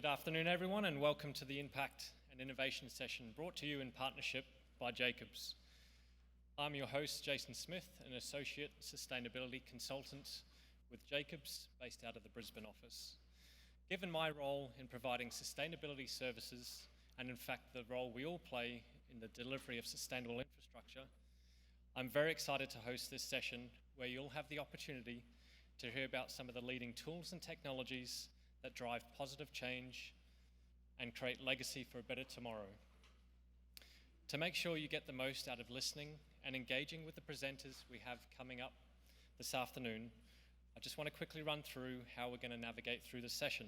Good afternoon, everyone, and welcome to the Impact and Innovation session brought to you in partnership by Jacobs. I'm your host, Jason Smith, an Associate Sustainability Consultant with Jacobs, based out of the Brisbane office. Given my role in providing sustainability services, and in fact the role we all play in the delivery of sustainable infrastructure, I'm very excited to host this session where you'll have the opportunity to hear about some of the leading tools and technologies that drive positive change and create legacy for a better tomorrow. To make sure you get the most out of listening and engaging with the presenters we have coming up this afternoon, I just want to quickly run through how we're going to navigate through the session.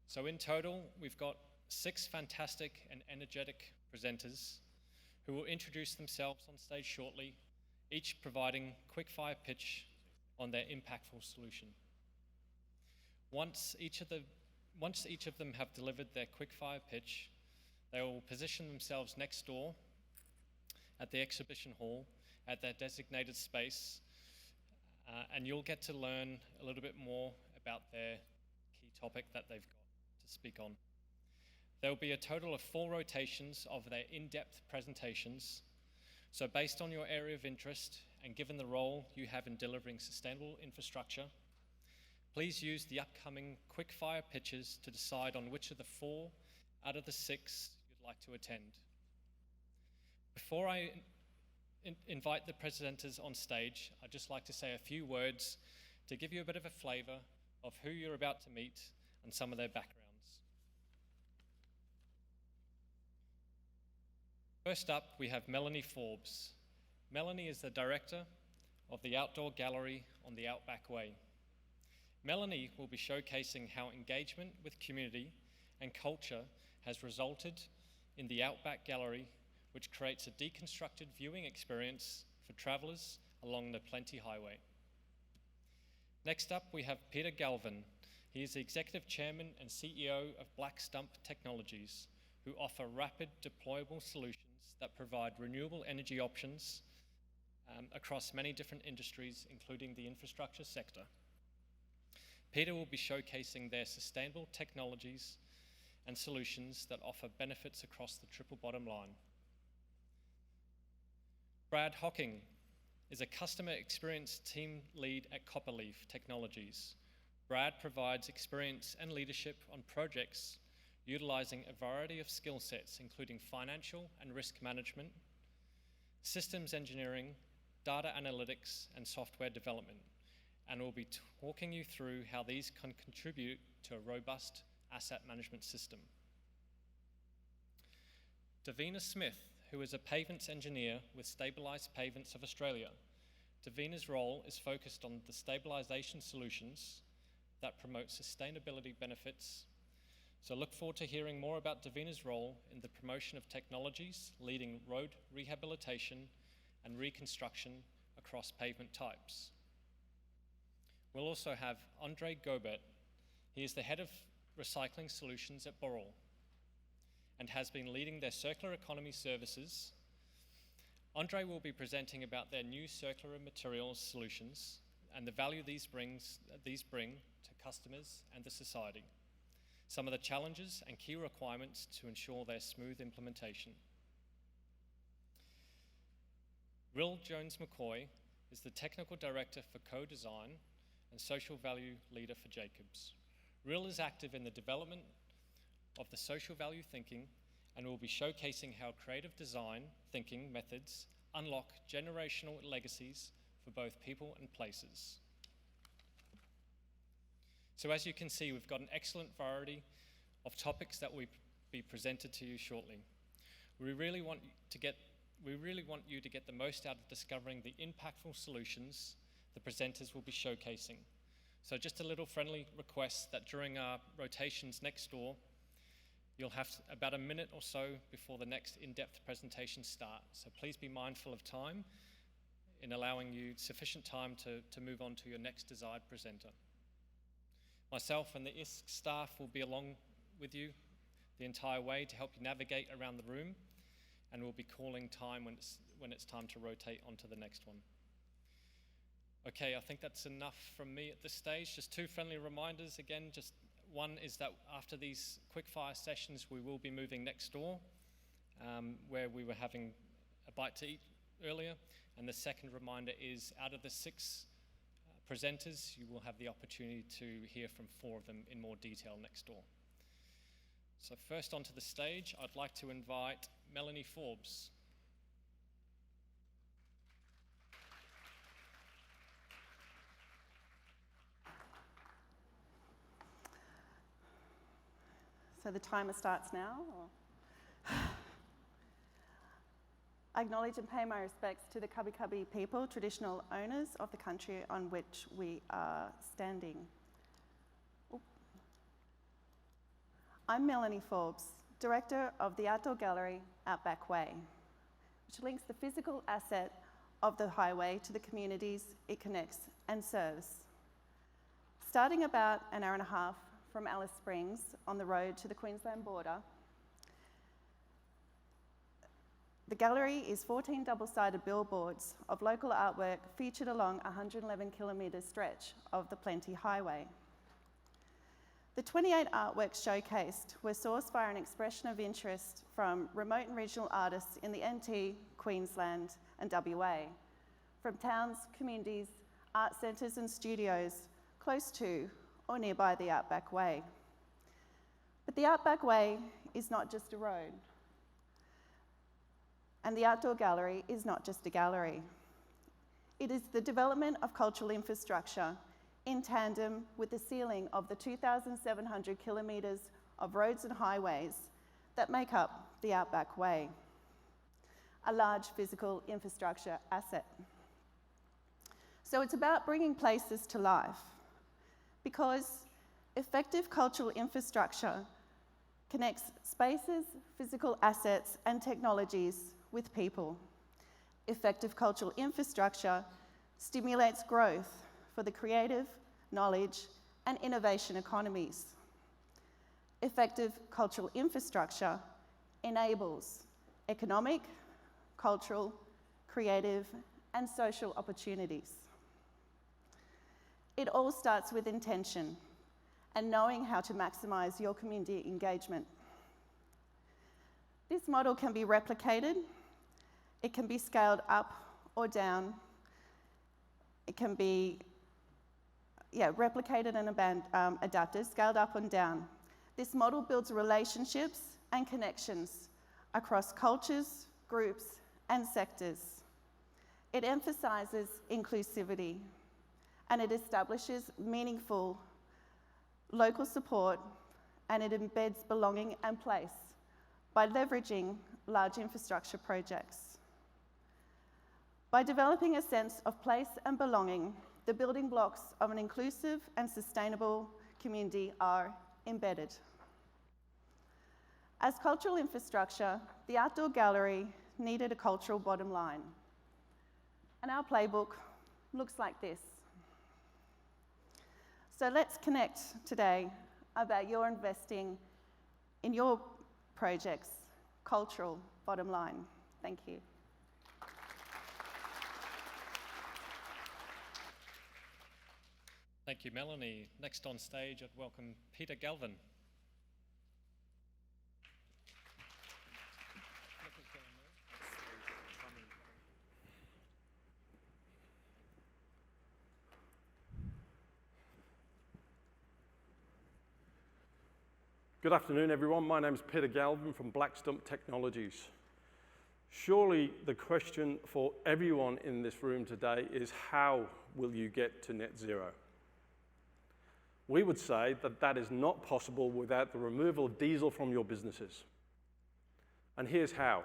So in total, we've got 6 fantastic and energetic presenters who will introduce themselves on stage shortly, each providing quick-fire pitch on their impactful solution. Once each of them have delivered their quick-fire pitch, they will position themselves next door at the exhibition hall at their designated space, and you'll get to learn a little bit more about their key topic that they've got to speak on. There will be a total of 4 rotations of their in-depth presentations. So based on your area of interest and given the role you have in delivering sustainable infrastructure, please use the upcoming quick-fire pitches to decide on which of the 4 out of the 6 you'd like to attend. Before I invite the presenters on stage, I'd just like to say a few words to give you a bit of a flavour of who you're about to meet and some of their backgrounds. First up, we have Melanie Forbes. Melanie is the director of the Outdoor Gallery on the Outback Way. Melanie will be showcasing how engagement with community and culture has resulted in the Outback Gallery, which creates a deconstructed viewing experience for travellers along the Plenty Highway. Next up, we have Peter Galvin. He is the Executive Chairman and CEO of Black Stump Technologies, who offer rapid deployable solutions that provide renewable energy options across many different industries, including the infrastructure sector. Peter will be showcasing their sustainable technologies and solutions that offer benefits across the triple bottom line. Brad Hocking is a customer experience team lead at Copperleaf Technologies. Brad provides experience and leadership on projects utilizing a variety of skill sets, including financial and risk management, systems engineering, data analytics, and software development, and we'll be talking you through how these can contribute to a robust asset management system. Davina Smith, who is a pavements engineer with Stabilised Pavements of Australia. Davina's role is focused on the stabilisation solutions that promote sustainability benefits. So look forward to hearing more about Davina's role in the promotion of technologies leading road rehabilitation and reconstruction across pavement types. We'll also have Andre Gobert. He is the head of recycling solutions at Boral and has been leading their circular economy services. Andre will be presenting about their new circular materials solutions and the value these bring to customers and the society, some of the challenges and key requirements to ensure their smooth implementation. Rill Jones-McCoy is the Technical Director for Co-Design and Social Value Leader for Jacobs. Rill is active in the development of the social value thinking and will be showcasing how creative design thinking methods unlock generational legacies for both people and places. So as you can see, we've got an excellent variety of topics that will be presented to you shortly. We really want you to get the most out of discovering the impactful solutions the presenters will be showcasing. So just a little friendly request that during our rotations next door, you'll have about a minute or so before the next in-depth presentation starts. So please be mindful of time in allowing you sufficient time to move on to your next desired presenter. Myself and the ISC staff will be along with you the entire way to help you navigate around the room, and we'll be calling time when it's time to rotate onto the next one. Okay, I think that's enough from me at this stage. Just 2 friendly reminders. Again, just One is that after these quickfire sessions, we will be moving next door, where we were having a bite to eat earlier. And the second reminder is, out of the 6 presenters, you will have the opportunity to hear from 4 of them in more detail next door. So first onto the stage, I'd like to invite Melanie Forbes. So the timer starts now. I acknowledge and pay my respects to the Kabi Kabi people, traditional owners of the country on which we are standing. I'm Melanie Forbes, Director of the Outdoor Gallery Outback Way, which links the physical asset of the highway to the communities it connects and serves. Starting about an hour and a half from Alice Springs on the road to the Queensland border, the gallery is 14 double-sided billboards of local artwork featured along a 111-kilometre stretch of the Plenty Highway. The 28 artworks showcased were sourced via an expression of interest from remote and regional artists in the NT, Queensland and WA, from towns, communities, art centres and studios close to or nearby the Outback Way. But the Outback Way is not just a road. And the Outdoor Gallery is not just a gallery. It is the development of cultural infrastructure in tandem with the sealing of the 2,700 kilometres of roads and highways that make up the Outback Way, a large physical infrastructure asset. So it's about bringing places to life, because effective cultural infrastructure connects spaces, physical assets, and technologies with people. Effective cultural infrastructure stimulates growth for the creative, knowledge, and innovation economies. Effective cultural infrastructure enables economic, cultural, creative, and social opportunities. It all starts with intention and knowing how to maximise your community engagement. This model can be replicated, it can be scaled up or down, it can be replicated and adapted, scaled up and down. This model builds relationships and connections across cultures, groups, and sectors. It emphasises inclusivity, and it establishes meaningful local support, and it embeds belonging and place by leveraging large infrastructure projects. By developing a sense of place and belonging, the building blocks of an inclusive and sustainable community are embedded. As cultural infrastructure, the Outdoor Gallery needed a cultural bottom line. And our playbook looks like this. So let's connect today about your investing in your project's cultural bottom line. Thank you. Thank you, Melanie. Next on stage, I'd welcome Peter Galvin. Good afternoon, everyone. My name is Peter Galvin from Blackstump Technologies. Surely the question for everyone in this room today is, how will you get to net zero? We would say that that is not possible without the removal of diesel from your businesses. And here's how.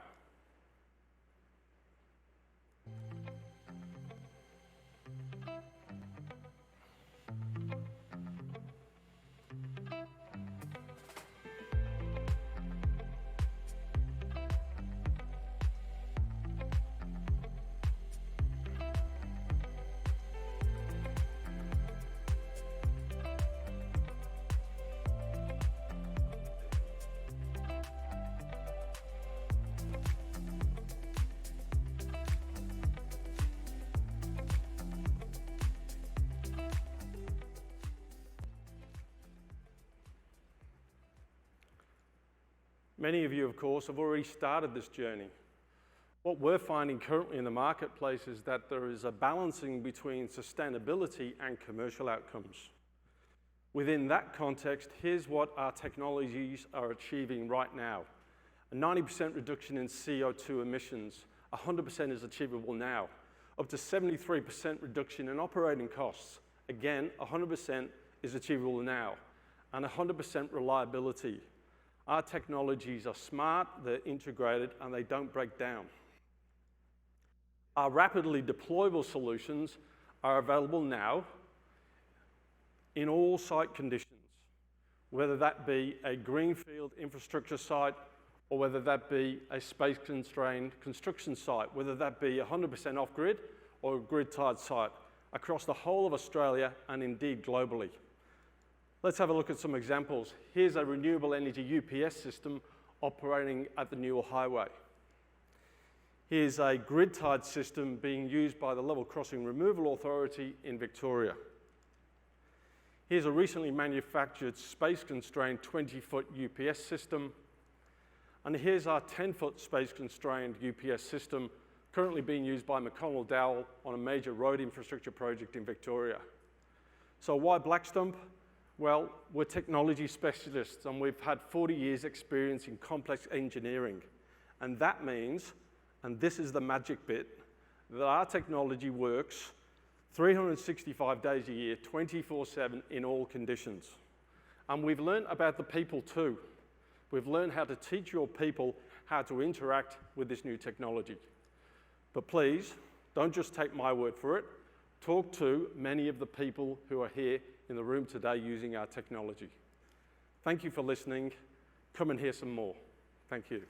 Many of you, of course, have already started this journey. What we're finding currently in the marketplace is that there is a balancing between sustainability and commercial outcomes. Within that context, here's what our technologies are achieving right now. A 90% reduction in CO2 emissions, 100% is achievable now. Up to 73% reduction in operating costs, again, 100% is achievable now. And 100% reliability. Our technologies are smart, they're integrated, and they don't break down. Our rapidly deployable solutions are available now in all site conditions, whether that be a greenfield infrastructure site or whether that be a space-constrained construction site, whether that be 100% off-grid or a grid-tied site across the whole of Australia and indeed globally. Let's have a look at some examples. Here's a renewable energy UPS system operating at the Newell Highway. Here's a grid-tied system being used by the Level Crossing Removal Authority in Victoria. Here's a recently manufactured space-constrained 20-foot UPS system. And here's our 10-foot space-constrained UPS system currently being used by McConnell Dowell on a major road infrastructure project in Victoria. So why Blackstump? Well, we're technology specialists and we've had 40 years experience in complex engineering. And that means, and this is the magic bit, that our technology works 365 days a year, 24/7 in all conditions. And we've learned about the people too. We've learned how to teach your people how to interact with this new technology. But please, don't just take my word for it. Talk to many of the people who are here in the room today using our technology. Thank you for listening. Come and hear some more. Thank you.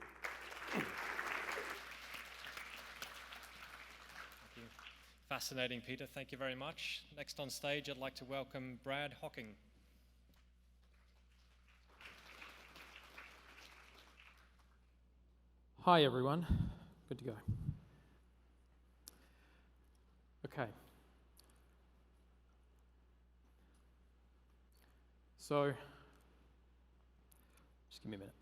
Thank you. Fascinating, Peter. Thank you very much. Next on stage, I'd like to welcome Brad Hocking. Hi, everyone. Good to go. Okay. So, just give me a minute.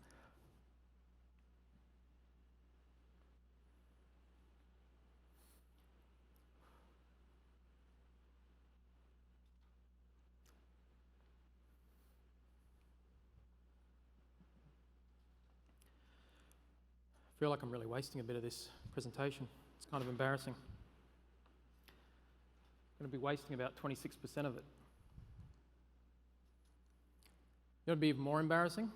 I feel like I'm really wasting a bit of this presentation. It's kind of embarrassing. I'm going to be wasting about 26% of it. You know what would be even more embarrassing?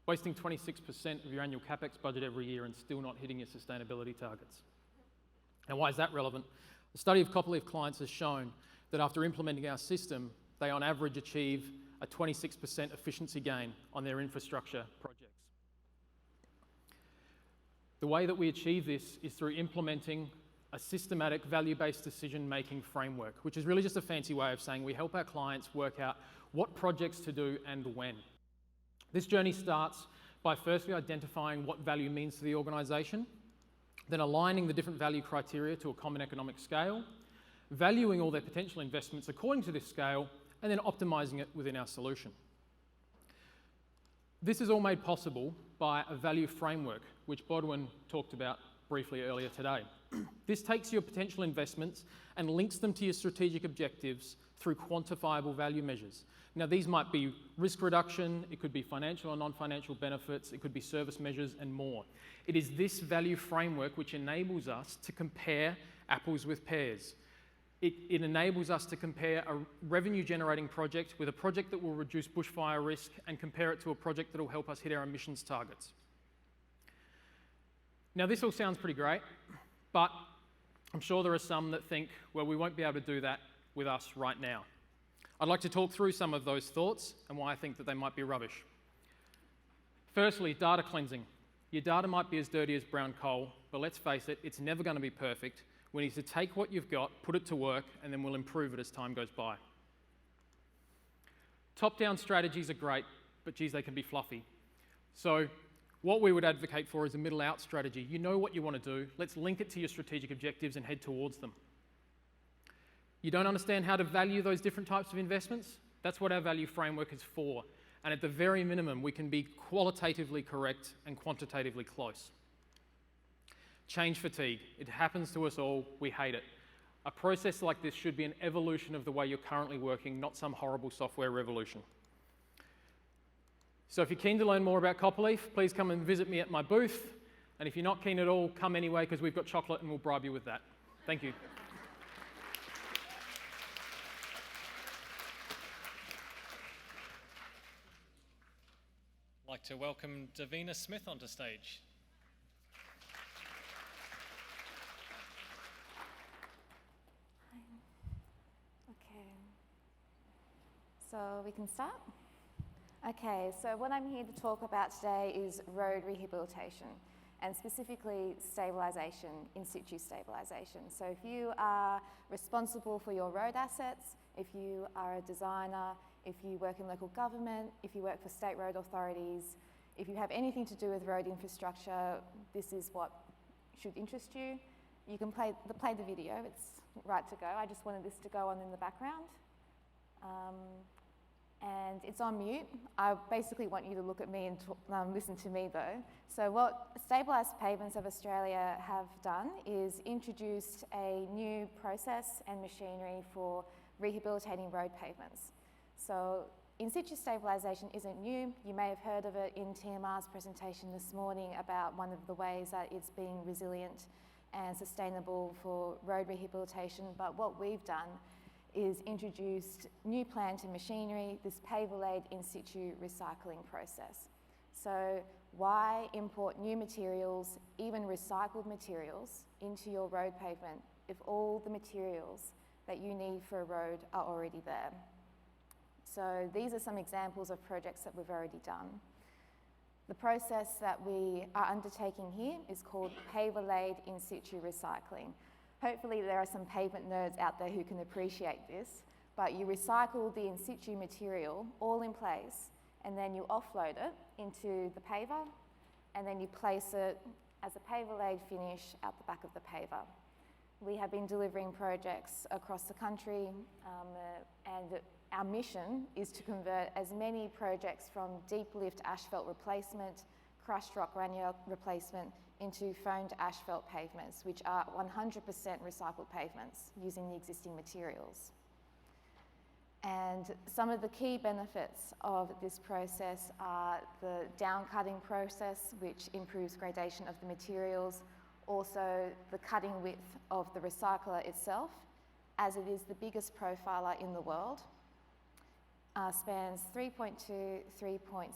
Wasting 26% of your annual CapEx budget every year and still not hitting your sustainability targets. Now, why is that relevant? A study of Copperleaf clients has shown that after implementing our system, they on average achieve a 26% efficiency gain on their infrastructure projects. The way that we achieve this is through implementing a systematic value-based decision-making framework, which is really just a fancy way of saying we help our clients work out what projects to do and when. This journey starts by firstly identifying what value means to the organisation, then aligning the different value criteria to a common economic scale, valuing all their potential investments according to this scale, and then optimising it within our solution. This is all made possible by a value framework, which Bodwin talked about briefly earlier today. This takes your potential investments and links them to your strategic objectives through quantifiable value measures. Now, these might be risk reduction, it could be financial or non-financial benefits, it could be service measures and more. It is this value framework which enables us to compare apples with pears. It enables us to compare a revenue-generating project with a project that will reduce bushfire risk and compare it to a project that will help us hit our emissions targets. Now, this all sounds pretty great, but I'm sure there are some that think, well, we won't be able to do that with us right now. I'd like to talk through some of those thoughts and why I think that they might be rubbish. Firstly, data cleansing. Your data might be as dirty as brown coal, but let's face it, it's never going to be perfect. We need to take what you've got, put it to work, and then we'll improve it as time goes by. Top-down strategies are great, but geez, they can be fluffy. So what we would advocate for is a middle-out strategy. You know what you want to do. Let's link it to your strategic objectives and head towards them. You don't understand how to value those different types of investments? That's what our value framework is for. And at the very minimum, we can be qualitatively correct and quantitatively close. Change fatigue. It happens to us all. We hate it. A process like this should be an evolution of the way you're currently working, not some horrible software revolution. So if you're keen to learn more about Copperleaf, please come and visit me at my booth. And if you're not keen at all, come anyway, because we've got chocolate and we'll bribe you with that. Thank you. I'd like to welcome Davina Smith onto stage. Okay, so we can start? Okay, so what I'm here to talk about today is road rehabilitation, and specifically stabilisation, in situ stabilisation. So if you are responsible for your road assets, if you are a designer, if you work in local government, if you work for state road authorities, if you have anything to do with road infrastructure, this is what should interest you. You can play the video, it's right to go. I just wanted this to go on in the background. And it's on mute. I basically want you to look at me and listen to me though. So what Stabilised Pavements of Australia have done is introduced a new process and machinery for rehabilitating road pavements. So in situ stabilisation isn't new. You may have heard of it in TMR's presentation this morning about one of the ways that it's being resilient and sustainable for road rehabilitation. But what we've done is introduced new plant and machinery, this paver-laid in situ recycling process. So why import new materials, even recycled materials, into your road pavement if all the materials that you need for a road are already there? So these are some examples of projects that we've already done. The process that we are undertaking here is called paver-laid in situ recycling. Hopefully there are some pavement nerds out there who can appreciate this, but you recycle the in situ material all in place, and then you offload it into the paver, and then you place it as a paver-laid finish out the back of the paver. We have been delivering projects across the country, and our mission is to convert as many projects from deep lift asphalt replacement, crushed rock granule replacement, into foamed asphalt pavements, which are 100% recycled pavements using the existing materials. And some of the key benefits of this process are the down cutting process, which improves gradation of the materials, also the cutting width of the recycler itself, as it is the biggest profiler in the world, spans 3.2, 3.6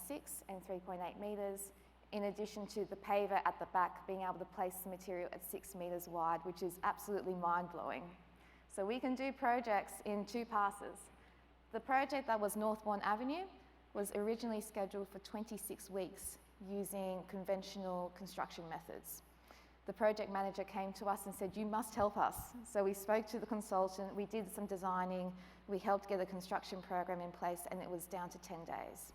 and 3.8 metres, in addition to the paver at the back being able to place the material at 6 metres wide, which is absolutely mind-blowing. So we can do projects in 2 passes. The project that was Northbourne Avenue was originally scheduled for 26 weeks using conventional construction methods. The project manager came to us and said, "You must help us." So we spoke to the consultant, we did some designing, we helped get a construction program in place, and it was down to 10 days.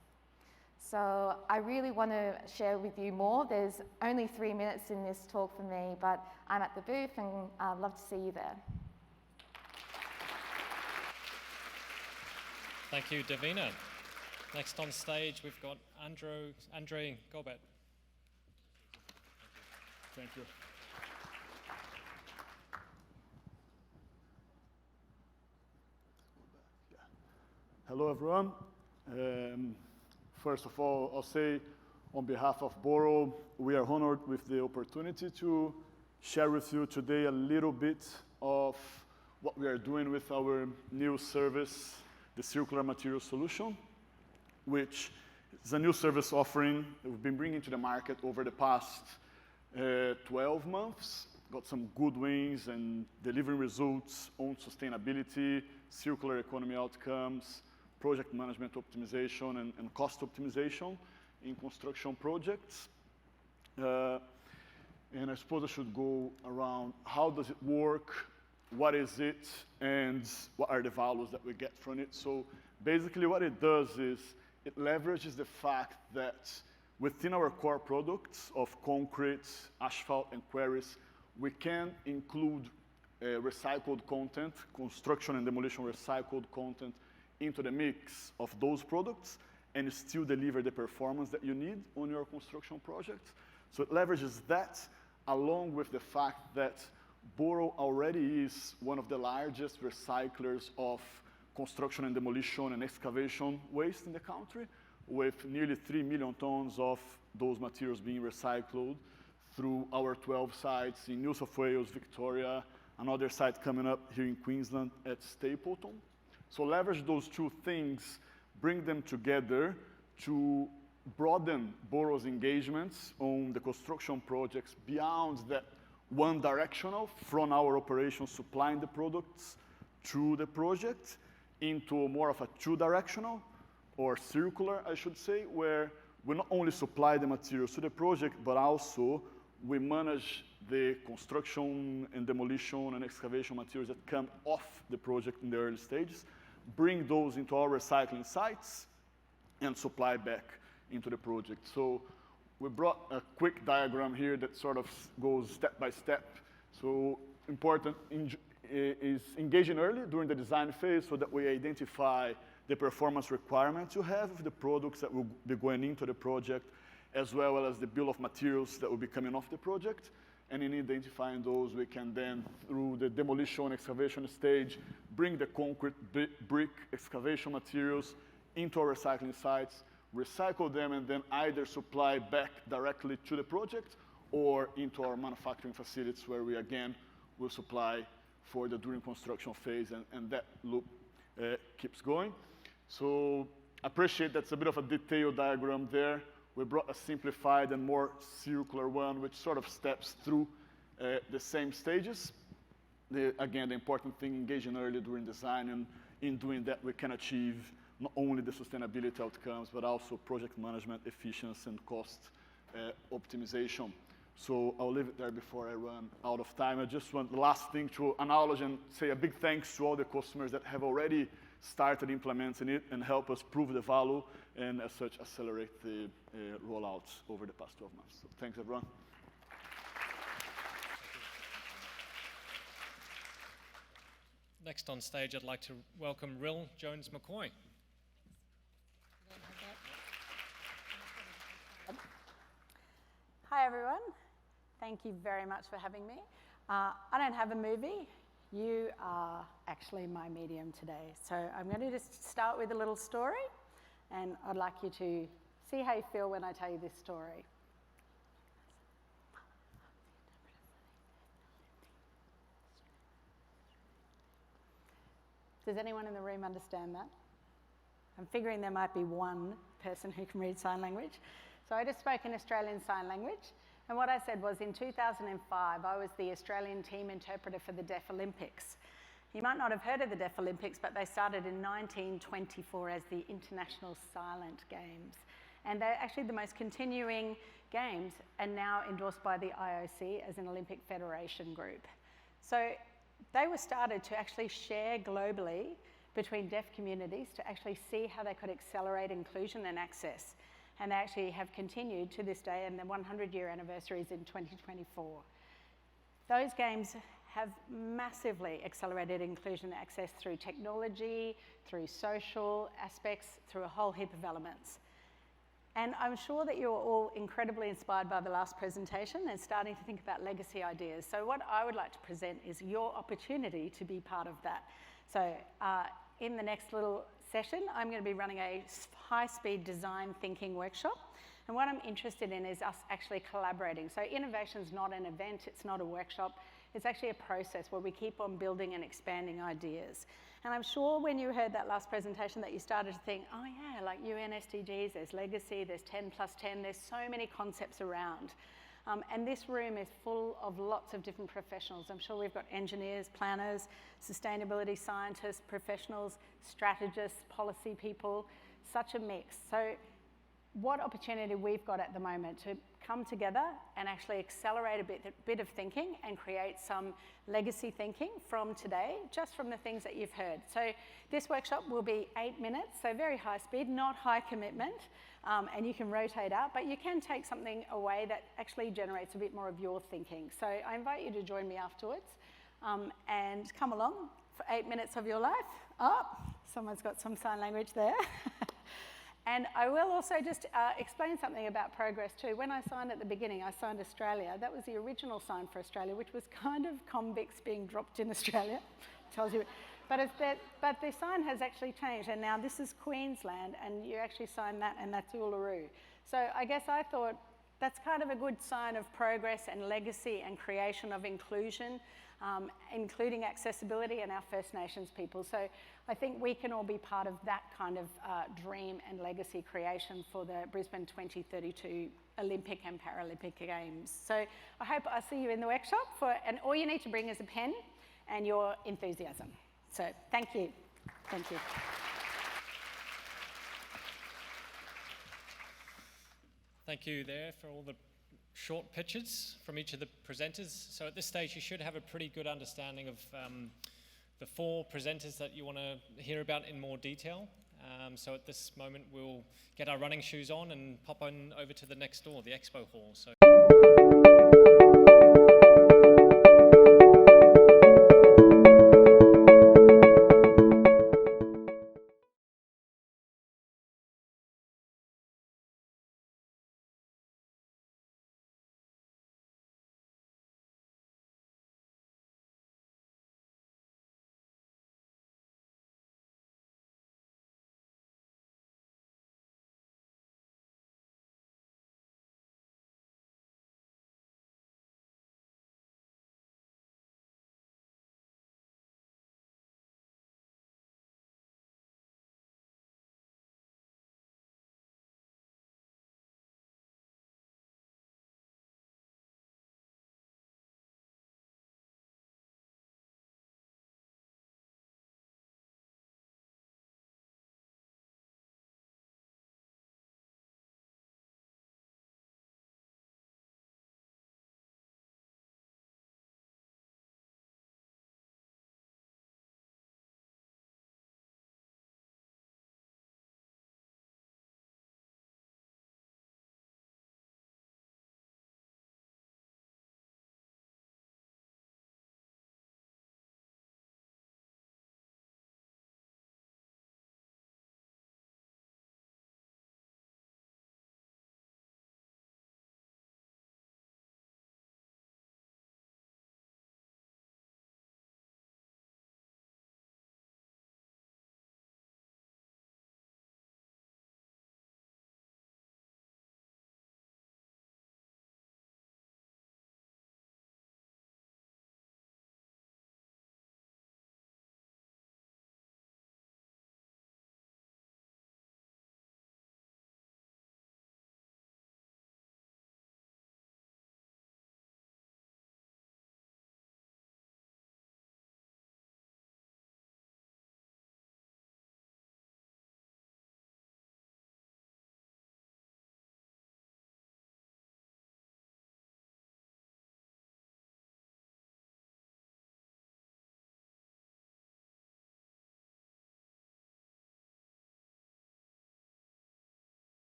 So I really want to share with you more. There's only 3 minutes in this talk for me, but I'm at the booth and I'd love to see you there. Thank you, Davina. Next on stage, we've got Andre Gobet. Thank you. Hello, everyone. First of all, I'll say on behalf of Borough, we are honored with the opportunity to share with you today a little bit of what we are doing with our new service, the Circular Material Solution, which is a new service offering that we've been bringing to the market over the past 12 months. Got some good wins and delivering results on sustainability, circular economy outcomes, project management optimization, and cost optimization in construction projects. And I suppose I should go around how does it work, what is it, and what are the values that we get from it. So basically what it does is it leverages the fact that within our core products of concrete, asphalt, and quarries, we can include recycled content, construction and demolition recycled content into the mix of those products, and still deliver the performance that you need on your construction project. So it leverages that along with the fact that Boro already is one of the largest recyclers of construction and demolition and excavation waste in the country, with nearly 3 million tons of those materials being recycled through our 12 sites in New South Wales, Victoria, another site coming up here in Queensland at Stapleton. So leverage those two things, bring them together to broaden Boro's engagements on the construction projects beyond that one directional from our operations supplying the products to the project into more of a two-directional or circular, I should say, where we not only supply the materials to the project, but also we manage the construction and demolition and excavation materials that come off the project in the early stages, bring those into our recycling sites, and supply back into the project. So we brought a quick diagram here that sort of goes step by step. So important is engaging early during the design phase so that we identify the performance requirements you have of the products that will be going into the project, as well as the bill of materials that will be coming off the project. And in identifying those, we can then, through the demolition excavation stage, bring the concrete brick excavation materials into our recycling sites, recycle them, and then either supply back directly to the project or into our manufacturing facilities where we, again, will supply for the during construction phase, and that loop keeps going. So appreciate that's a bit of a detailed diagram there. We brought a simplified and more circular one, which sort of steps through the same stages. Again, the important thing, engaging early during design, and in doing that, we can achieve not only the sustainability outcomes, but also project management efficiency and cost optimization. So I'll leave it there before I run out of time. I just want the last thing to acknowledge and say a big thanks to all the customers that have already started implementing it and help us prove the value and as such accelerate the rollouts over the past 12 months. So thanks everyone. Next on stage, I'd like to welcome Rill Jones-McCoy. Hi everyone, thank you very much for having me. I don't have a movie, you are actually my medium today. So I'm going to just start with a little story, and I'd like you to see how you feel when I tell you this story. Does anyone in the room understand that? I'm figuring there might be one person who can read sign language. So I just spoke in Australian Sign Language, and what I said was in 2005, I was the Australian team interpreter for the Deaf Olympics. You might not have heard of the Deaf Olympics, but they started in 1924 as the International Silent Games. And they're actually the most continuing games, and now endorsed by the IOC as an Olympic Federation group. So they were started to actually share globally between deaf communities to actually see how they could accelerate inclusion and access. And they actually have continued to this day, and the 100-year anniversary is in 2024. Those games have massively accelerated inclusion and access through technology, through social aspects, through a whole heap of elements. And I'm sure that you're all incredibly inspired by the last presentation and starting to think about legacy ideas. So what I would like to present is your opportunity to be part of that. So in the next little session, I'm going to be running a high-speed design thinking workshop. And what I'm interested in is us actually collaborating. So innovation's not an event, it's not a workshop. It's actually a process where we keep on building and expanding ideas. And I'm sure when you heard that last presentation that you started to think, oh yeah, like UN SDGs, there's legacy, there's 10+10, there's so many concepts around. And this room is full of lots of different professionals. I'm sure we've got engineers, planners, sustainability scientists, professionals, strategists, policy people, such a mix. So what opportunity we've got at the moment to come together and actually accelerate a bit of thinking and create some legacy thinking from today, just from the things that you've heard. So this workshop will be 8 minutes, so very high speed, not high commitment, and you can rotate out, but you can take something away that actually generates a bit more of your thinking. So I invite you to join me afterwards and come along for 8 minutes of your life. Oh, someone's got some sign language there. And I will also just explain something about progress too. When I signed at the beginning, I signed Australia. That was the original sign for Australia, which was kind of convicts being dropped in Australia. Tells you. But the sign has actually changed, and now this is Queensland, and you actually sign that, and that's Uluru. So I guess I thought that's kind of a good sign of progress and legacy and creation of inclusion, including accessibility and our First Nations people. So I think we can all be part of that kind of dream and legacy creation for the Brisbane 2032 Olympic and Paralympic Games. So I hope I see you in the workshop, and all you need to bring is a pen and your enthusiasm. So thank you. Thank you. Thank you there for all the short pitches from each of the presenters. So at this stage, you should have a pretty good understanding of the 4 presenters that you want to hear about in more detail. So at this moment, we'll get our running shoes on and pop on over to the next door, the expo hall. So